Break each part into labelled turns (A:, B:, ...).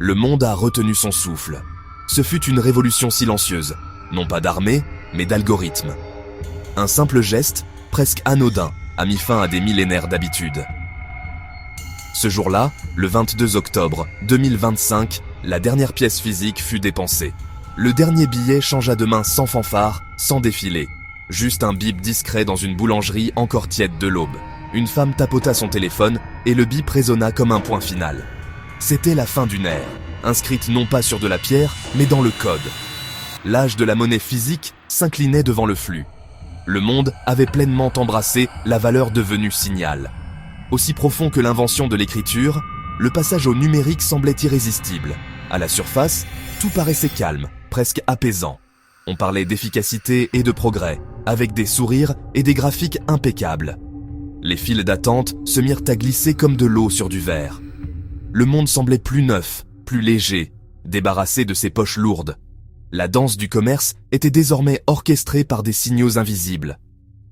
A: Le monde a retenu son souffle. Ce fut une révolution silencieuse, non pas d'armée, mais d'algorithme. Un simple geste, presque anodin, a mis fin à des millénaires d'habitudes. Ce jour-là, le 22 octobre 2025, la dernière pièce physique fut dépensée. Le dernier billet changea de main sans fanfare, sans défilé. Juste un bip discret dans une boulangerie encore tiède de l'aube. Une femme tapota son téléphone et le bip résonna comme un point final. C'était la fin d'une ère, inscrite non pas sur de la pierre, mais dans le code. L'âge de la monnaie physique s'inclinait devant le flux. Le monde avait pleinement embrassé la valeur devenue signal. Aussi profond que l'invention de l'écriture, le passage au numérique semblait irrésistible. À la surface, tout paraissait calme, presque apaisant. On parlait d'efficacité et de progrès, avec des sourires et des graphiques impeccables. Les files d'attente se mirent à glisser comme de l'eau sur du verre. Le monde semblait plus neuf, plus léger, débarrassé de ses poches lourdes. La danse du commerce était désormais orchestrée par des signaux invisibles.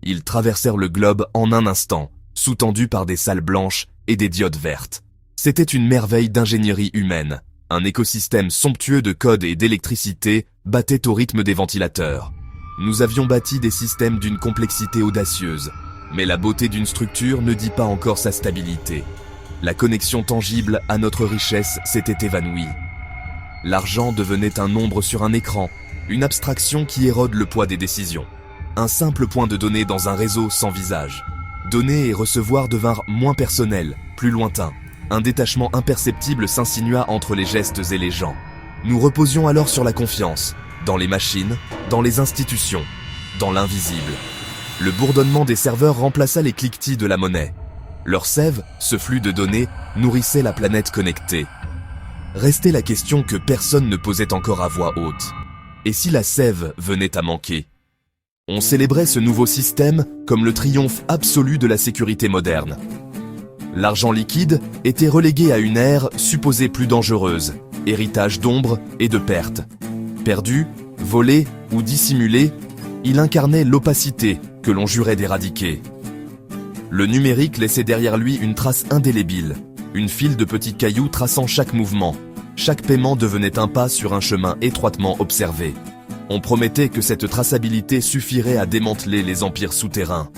A: Ils traversèrent le globe en un instant, sous-tendus par des salles blanches et des diodes vertes. C'était une merveille d'ingénierie humaine. Un écosystème somptueux de code et d'électricité battait au rythme des ventilateurs. Nous avions bâti des systèmes d'une complexité audacieuse, mais la beauté d'une structure ne dit pas encore sa stabilité. La connexion tangible à notre richesse s'était évanouie. L'argent devenait un nombre sur un écran, une abstraction qui érode le poids des décisions. Un simple point de données dans un réseau sans visage. Donner et recevoir devinrent moins personnels, plus lointains. Un détachement imperceptible s'insinua entre les gestes et les gens. Nous reposions alors sur la confiance, dans les machines, dans les institutions, dans l'invisible. Le bourdonnement des serveurs remplaça les cliquetis de la monnaie. Leur sève, ce flux de données, nourrissait la planète connectée. Restait la question que personne ne posait encore à voix haute. Et si la sève venait à manquer ? On célébrait ce nouveau système comme le triomphe absolu de la sécurité moderne. L'argent liquide était relégué à une ère supposée plus dangereuse, héritage d'ombre et de pertes. Perdu, volé ou dissimulé, il incarnait l'opacité que l'on jurait d'éradiquer. Le numérique laissait derrière lui une trace indélébile, une file de petits cailloux traçant chaque mouvement. Chaque paiement devenait un pas sur un chemin étroitement observé. On promettait que cette traçabilité suffirait à démanteler les empires souterrains.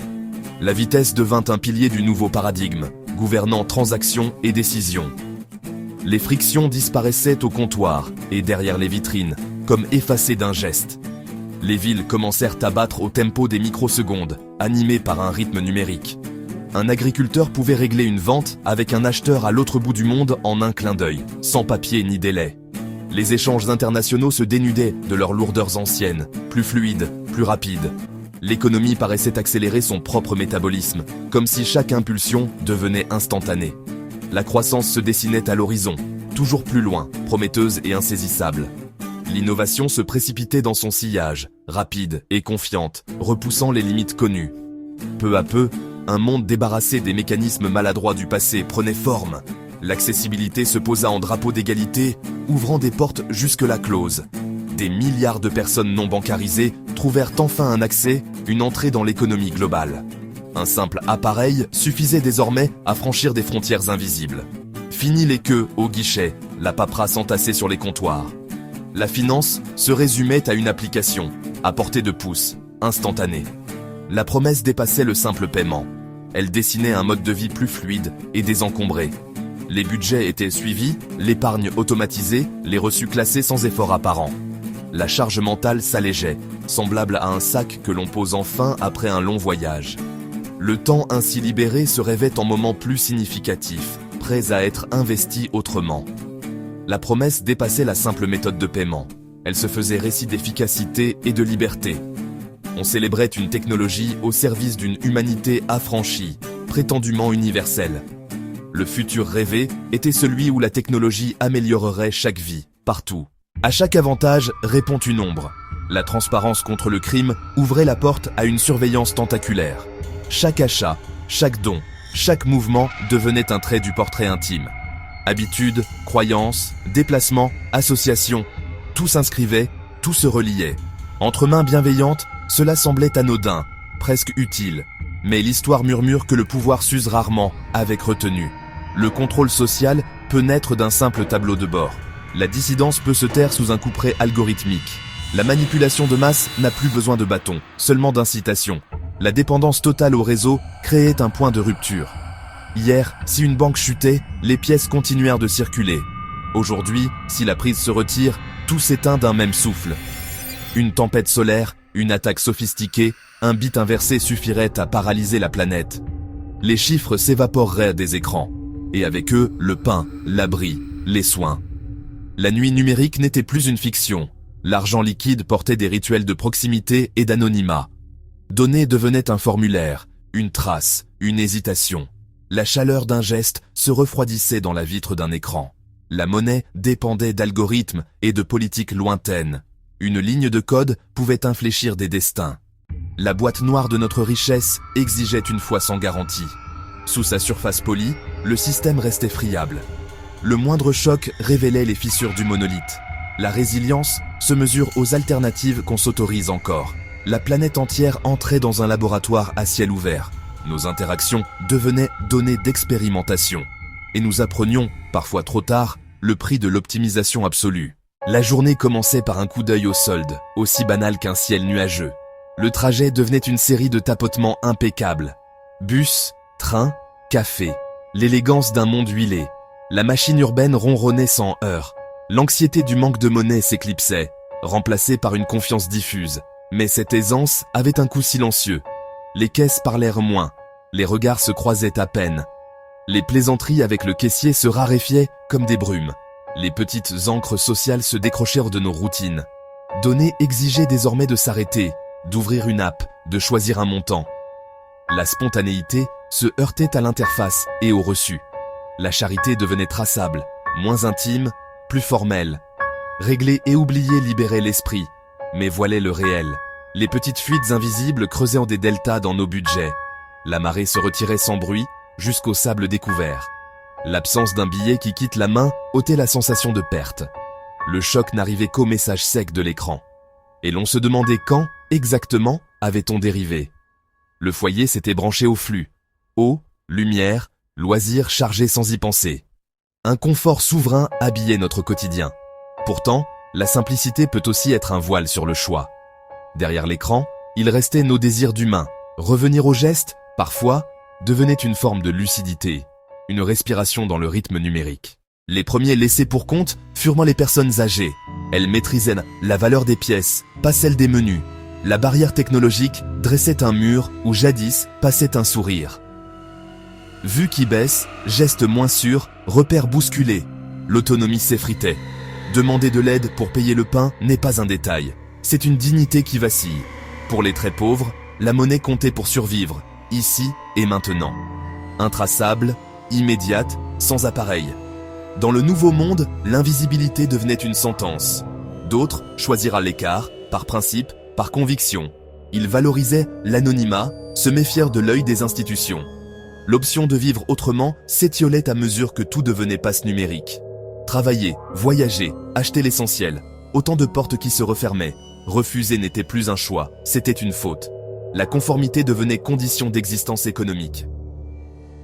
A: La vitesse devint un pilier du nouveau paradigme, gouvernant transactions et décisions. Les frictions disparaissaient au comptoir et derrière les vitrines, comme effacées d'un geste. Les villes commencèrent à battre au tempo des microsecondes, animées par un rythme numérique. Un agriculteur pouvait régler une vente avec un acheteur à l'autre bout du monde en un clin d'œil, sans papier ni délai. Les échanges internationaux se dénudaient de leurs lourdeurs anciennes, plus fluides, plus rapides. L'économie paraissait accélérer son propre métabolisme, comme si chaque impulsion devenait instantanée. La croissance se dessinait à l'horizon, toujours plus loin, prometteuse et insaisissable. L'innovation se précipitait dans son sillage, rapide et confiante, repoussant les limites connues. Peu à peu, un monde débarrassé des mécanismes maladroits du passé prenait forme. L'accessibilité se posa en drapeau d'égalité, ouvrant des portes jusque-là closes. Des milliards de personnes non bancarisées trouvèrent enfin un accès, une entrée dans l'économie globale. Un simple appareil suffisait désormais à franchir des frontières invisibles. Fini les queues au guichet, la paperasse entassée sur les comptoirs. La finance se résumait à une application, à portée de pouce, instantanée. La promesse dépassait le simple paiement. Elle dessinait un mode de vie plus fluide et désencombré. Les budgets étaient suivis, l'épargne automatisée, les reçus classés sans effort apparent. La charge mentale s'allégeait, semblable à un sac que l'on pose enfin après un long voyage. Le temps ainsi libéré se rêvait en moments plus significatifs, prêts à être investis autrement. La promesse dépassait la simple méthode de paiement. Elle se faisait récit d'efficacité et de liberté. On célébrait une technologie au service d'une humanité affranchie, prétendument universelle. Le futur rêvé était celui où la technologie améliorerait chaque vie, partout. À chaque avantage répond une ombre. La transparence contre le crime ouvrait la porte à une surveillance tentaculaire. Chaque achat, chaque don, chaque mouvement devenait un trait du portrait intime. Habitudes, croyances, déplacements, associations, tout s'inscrivait, tout se reliait. Entre mains bienveillantes, cela semblait anodin, presque utile. Mais l'histoire murmure que le pouvoir s'use rarement, avec retenue. Le contrôle social peut naître d'un simple tableau de bord. La dissidence peut se taire sous un couperet algorithmique. La manipulation de masse n'a plus besoin de bâton, seulement d'incitation. La dépendance totale au réseau créait un point de rupture. Hier, si une banque chutait, les pièces continuèrent de circuler. Aujourd'hui, si la prise se retire, tout s'éteint d'un même souffle. Une tempête solaire, une attaque sophistiquée, un bit inversé suffirait à paralyser la planète. Les chiffres s'évaporeraient des écrans. Et avec eux, le pain, l'abri, les soins. La nuit numérique n'était plus une fiction. L'argent liquide portait des rituels de proximité et d'anonymat. Donner devenait un formulaire, une trace, une hésitation. La chaleur d'un geste se refroidissait dans la vitre d'un écran. La monnaie dépendait d'algorithmes et de politiques lointaines. Une ligne de code pouvait infléchir des destins. La boîte noire de notre richesse exigeait une foi sans garantie. Sous sa surface polie, le système restait friable. Le moindre choc révélait les fissures du monolithe. La résilience se mesure aux alternatives qu'on s'autorise encore. La planète entière entrait dans un laboratoire à ciel ouvert. Nos interactions devenaient données d'expérimentation. Et nous apprenions, parfois trop tard, le prix de l'optimisation absolue. La journée commençait par un coup d'œil au solde, aussi banal qu'un ciel nuageux. Le trajet devenait une série de tapotements impeccables. Bus, train, café. L'élégance d'un monde huilé. La machine urbaine ronronnait sans heurts. L'anxiété du manque de monnaie s'éclipsait, remplacée par une confiance diffuse. Mais cette aisance avait un coût silencieux. Les caisses parlèrent moins, les regards se croisaient à peine. Les plaisanteries avec le caissier se raréfiaient comme des brumes. Les petites ancres sociales se décrochèrent de nos routines. Donner exigeait désormais de s'arrêter, d'ouvrir une app, de choisir un montant. La spontanéité se heurtait à l'interface et au reçu. La charité devenait traçable, moins intime, plus formelle. Régler et oublier libérait l'esprit, mais voilait le réel. Les petites fuites invisibles creusaient des deltas dans nos budgets. La marée se retirait sans bruit, jusqu'au sable découvert. L'absence d'un billet qui quitte la main ôtait la sensation de perte. Le choc n'arrivait qu'au message sec de l'écran. Et l'on se demandait quand, exactement, avait-on dérivé. Le foyer s'était branché au flux. Eau, lumière, loisirs chargés sans y penser. Un confort souverain habillait notre quotidien. Pourtant, la simplicité peut aussi être un voile sur le choix. Derrière l'écran, il restait nos désirs d'humains. Revenir au geste, parfois, devenait une forme de lucidité, une respiration dans le rythme numérique. Les premiers laissés pour compte furent les personnes âgées. Elles maîtrisaient la valeur des pièces, pas celle des menus. La barrière technologique dressait un mur où jadis passait un sourire. Vue qui baisse, geste moins sûr, repère bousculé. L'autonomie s'effritait. Demander de l'aide pour payer le pain n'est pas un détail. C'est une dignité qui vacille. Pour les très pauvres, la monnaie comptait pour survivre, ici et maintenant. Intraçable, immédiate, sans appareil. Dans le nouveau monde, l'invisibilité devenait une sentence. D'autres choisirent à l'écart, par principe, par conviction. Ils valorisaient l'anonymat, se méfièrent de l'œil des institutions. L'option de vivre autrement s'étiolait à mesure que tout devenait passe numérique. Travailler, voyager, acheter l'essentiel. Autant de portes qui se refermaient. Refuser n'était plus un choix, c'était une faute. La conformité devenait condition d'existence économique.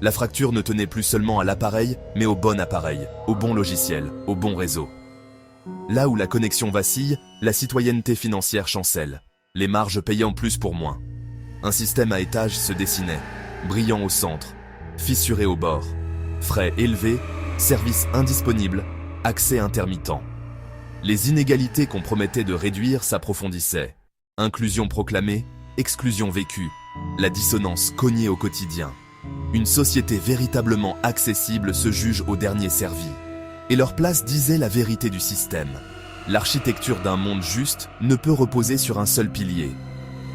A: La fracture ne tenait plus seulement à l'appareil, mais au bon appareil, au bon logiciel, au bon réseau. Là où la connexion vacille, la citoyenneté financière chancelle. Les marges payaient en plus pour moins. Un système à étages se dessinait, brillant au centre, fissuré au bord. Frais élevés, services indisponibles, accès intermittent. Les inégalités qu'on promettait de réduire s'approfondissaient. Inclusion proclamée, exclusion vécue, la dissonance cognée au quotidien. Une société véritablement accessible se juge au dernier servi. Et leur place disait la vérité du système. L'architecture d'un monde juste ne peut reposer sur un seul pilier.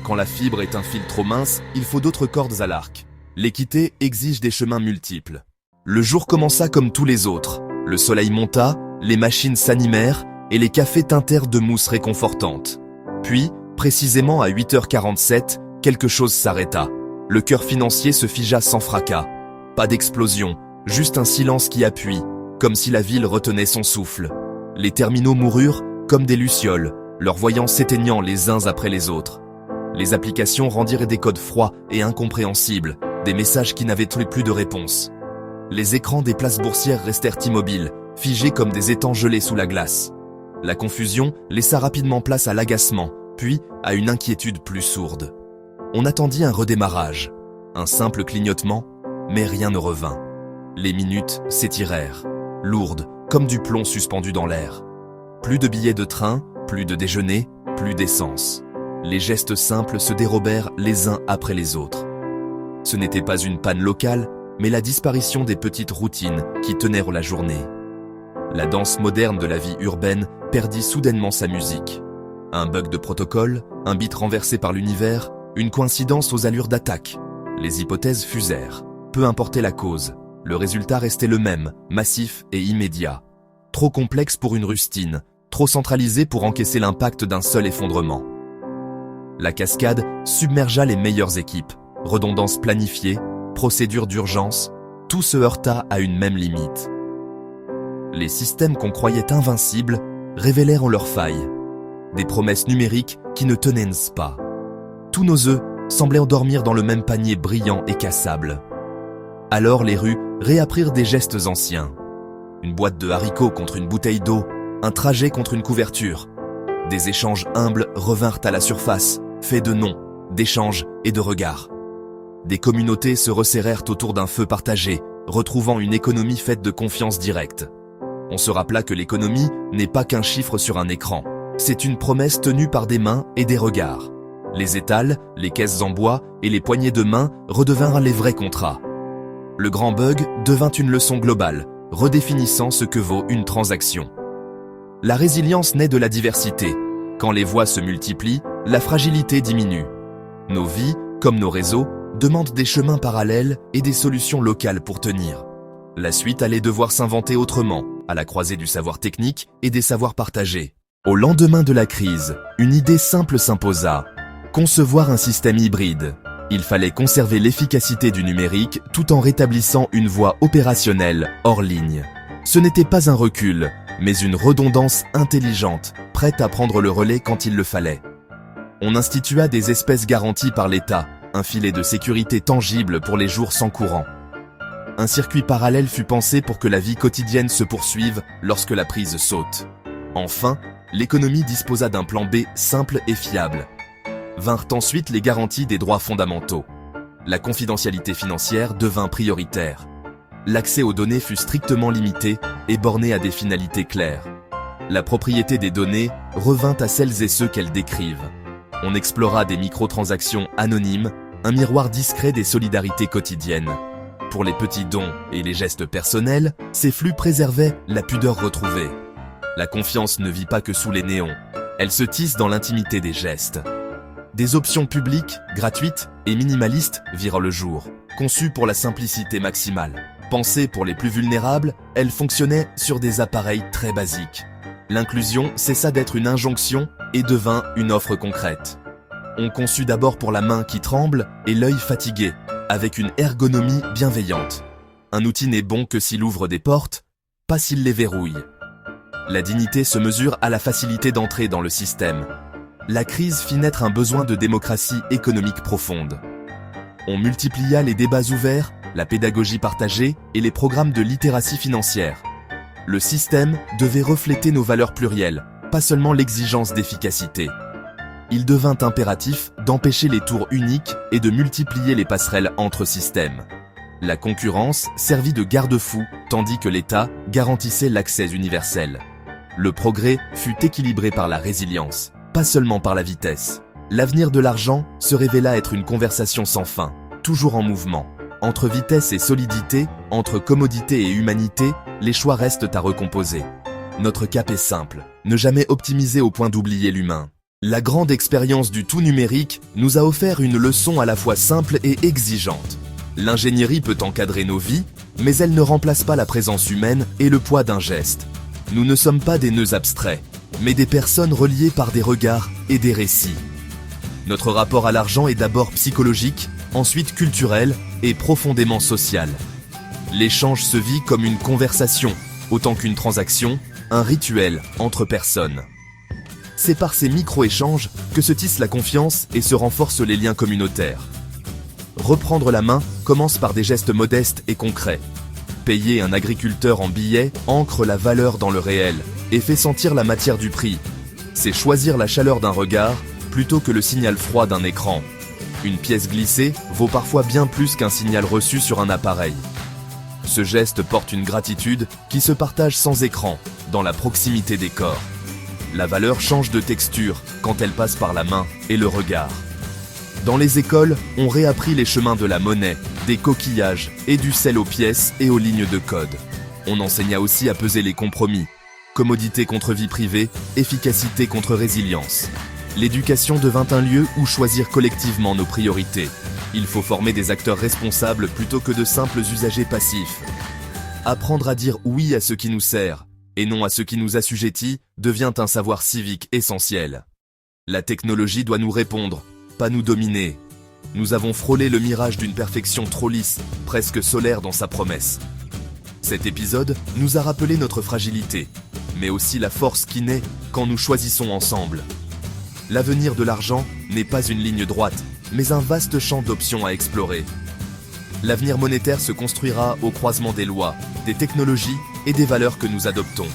A: Quand la fibre est un fil trop mince, il faut d'autres cordes à l'arc. L'équité exige des chemins multiples. Le jour commença comme tous les autres. Le soleil monta, les machines s'animèrent et les cafés teintèrent de mousse réconfortante. Puis, précisément à 8h47, quelque chose s'arrêta. Le cœur financier se figea sans fracas. Pas d'explosion, juste un silence qui appuie, comme si la ville retenait son souffle. Les terminaux moururent comme des lucioles, leurs voyants s'éteignant les uns après les autres. Les applications rendirent des codes froids et incompréhensibles, des messages qui n'avaient plus de réponse. Les écrans des places boursières restèrent immobiles, figés comme des étangs gelés sous la glace. La confusion laissa rapidement place à l'agacement, puis à une inquiétude plus sourde. On attendit un redémarrage, un simple clignotement, mais rien ne revint. Les minutes s'étirèrent, lourdes comme du plomb suspendu dans l'air. Plus de billets de train, plus de déjeuner, plus d'essence. Les gestes simples se dérobèrent les uns après les autres. Ce n'était pas une panne locale, mais la disparition des petites routines qui tenaient la journée. La danse moderne de la vie urbaine perdit soudainement sa musique. Un bug de protocole, un beat renversé par l'univers, une coïncidence aux allures d'attaque. Les hypothèses fusèrent. Peu importait la cause, le résultat restait le même, massif et immédiat. Trop complexe pour une rustine, trop centralisé pour encaisser l'impact d'un seul effondrement. La cascade submergea les meilleures équipes. Redondance planifiée, procédure d'urgence, tout se heurta à une même limite. Les systèmes qu'on croyait invincibles révélèrent en leurs failles. Des promesses numériques qui ne tenaient pas. Tous nos œufs semblaient endormir dans le même panier brillant et cassable. Alors les rues réapprirent des gestes anciens. Une boîte de haricots contre une bouteille d'eau, un trajet contre une couverture. Des échanges humbles revinrent à la surface, faits de noms, d'échanges et de regards. Des communautés se resserrèrent autour d'un feu partagé, retrouvant une économie faite de confiance directe. On se rappela que l'économie n'est pas qu'un chiffre sur un écran. C'est une promesse tenue par des mains et des regards. Les étals, les caisses en bois et les poignées de main redevinrent les vrais contrats. Le grand bug devint une leçon globale, redéfinissant ce que vaut une transaction. La résilience naît de la diversité. Quand les voix se multiplient, la fragilité diminue. Nos vies, comme nos réseaux, demandent des chemins parallèles et des solutions locales pour tenir. La suite allait devoir s'inventer autrement, à la croisée du savoir technique et des savoirs partagés. Au lendemain de la crise, une idée simple s'imposa. Concevoir un système hybride. Il fallait conserver l'efficacité du numérique tout en rétablissant une voie opérationnelle hors ligne. Ce n'était pas un recul, mais une redondance intelligente, prête à prendre le relais quand il le fallait. On institua des espèces garanties par l'État, un filet de sécurité tangible pour les jours sans courant. Un circuit parallèle fut pensé pour que la vie quotidienne se poursuive lorsque la prise saute. Enfin, l'économie disposa d'un plan B simple et fiable. Vinrent ensuite les garanties des droits fondamentaux. La confidentialité financière devint prioritaire. L'accès aux données fut strictement limité et borné à des finalités claires. La propriété des données revint à celles et ceux qu'elles décrivent. On explora des microtransactions anonymes, un miroir discret des solidarités quotidiennes. Pour les petits dons et les gestes personnels, ces flux préservaient la pudeur retrouvée. La confiance ne vit pas que sous les néons, elle se tisse dans l'intimité des gestes. Des options publiques, gratuites et minimalistes virent le jour, conçues pour la simplicité maximale. Pensées pour les plus vulnérables, elles fonctionnaient sur des appareils très basiques. L'inclusion cessa d'être une injonction et devint une offre concrète. On conçut d'abord pour la main qui tremble et l'œil fatigué, avec une ergonomie bienveillante. Un outil n'est bon que s'il ouvre des portes, pas s'il les verrouille. La dignité se mesure à la facilité d'entrer dans le système. La crise fit naître un besoin de démocratie économique profonde. On multiplia les débats ouverts, la pédagogie partagée et les programmes de littératie financière. Le système devait refléter nos valeurs plurielles, pas seulement l'exigence d'efficacité. Il devint impératif d'empêcher les tours uniques et de multiplier les passerelles entre systèmes. La concurrence servit de garde-fou, tandis que l'État garantissait l'accès universel. Le progrès fut équilibré par la résilience, pas seulement par la vitesse. L'avenir de l'argent se révéla être une conversation sans fin, toujours en mouvement. Entre vitesse et solidité, entre commodité et humanité, les choix restent à recomposer. Notre cap est simple, ne jamais optimiser au point d'oublier l'humain. La grande expérience du tout numérique nous a offert une leçon à la fois simple et exigeante. L'ingénierie peut encadrer nos vies, mais elle ne remplace pas la présence humaine et le poids d'un geste. Nous ne sommes pas des nœuds abstraits, mais des personnes reliées par des regards et des récits. Notre rapport à l'argent est d'abord psychologique, ensuite culturel et profondément social. L'échange se vit comme une conversation, autant qu'une transaction, un rituel entre personnes. C'est par ces micro-échanges que se tisse la confiance et se renforcent les liens communautaires. Reprendre la main commence par des gestes modestes et concrets. Payer un agriculteur en billets ancre la valeur dans le réel et fait sentir la matière du prix. C'est choisir la chaleur d'un regard plutôt que le signal froid d'un écran. Une pièce glissée vaut parfois bien plus qu'un signal reçu sur un appareil. Ce geste porte une gratitude qui se partage sans écran, dans la proximité des corps. La valeur change de texture quand elle passe par la main et le regard. Dans les écoles, on réapprit les chemins de la monnaie, des coquillages et du sel aux pièces et aux lignes de code. On enseigna aussi à peser les compromis. Commodité contre vie privée, efficacité contre résilience. L'éducation devint un lieu où choisir collectivement nos priorités. Il faut former des acteurs responsables plutôt que de simples usagers passifs. Apprendre à dire oui à ce qui nous sert, et non à ce qui nous assujettit, devient un savoir civique essentiel. La technologie doit nous répondre, pas nous dominer. Nous avons frôlé le mirage d'une perfection trop lisse, presque solaire dans sa promesse. Cet épisode nous a rappelé notre fragilité, mais aussi la force qui naît quand nous choisissons ensemble. L'avenir de l'argent n'est pas une ligne droite, mais un vaste champ d'options à explorer. L'avenir monétaire se construira au croisement des lois, des technologies et des valeurs que nous adoptons.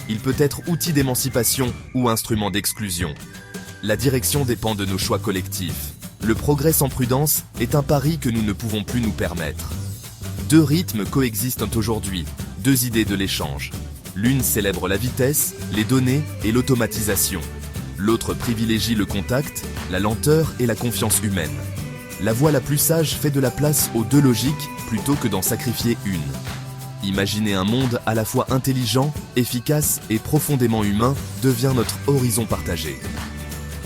A: Il peut être outil d'émancipation ou instrument d'exclusion. La direction dépend de nos choix collectifs. Le progrès sans prudence est un pari que nous ne pouvons plus nous permettre. Deux rythmes coexistent aujourd'hui, deux idées de l'échange. L'une célèbre la vitesse, les données et l'automatisation. L'autre privilégie le contact, la lenteur et la confiance humaine. La voie la plus sage fait de la place aux deux logiques plutôt que d'en sacrifier une. Imaginer un monde à la fois intelligent, efficace et profondément humain devient notre horizon partagé.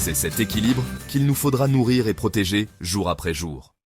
A: C'est cet équilibre qu'il nous faudra nourrir et protéger jour après jour.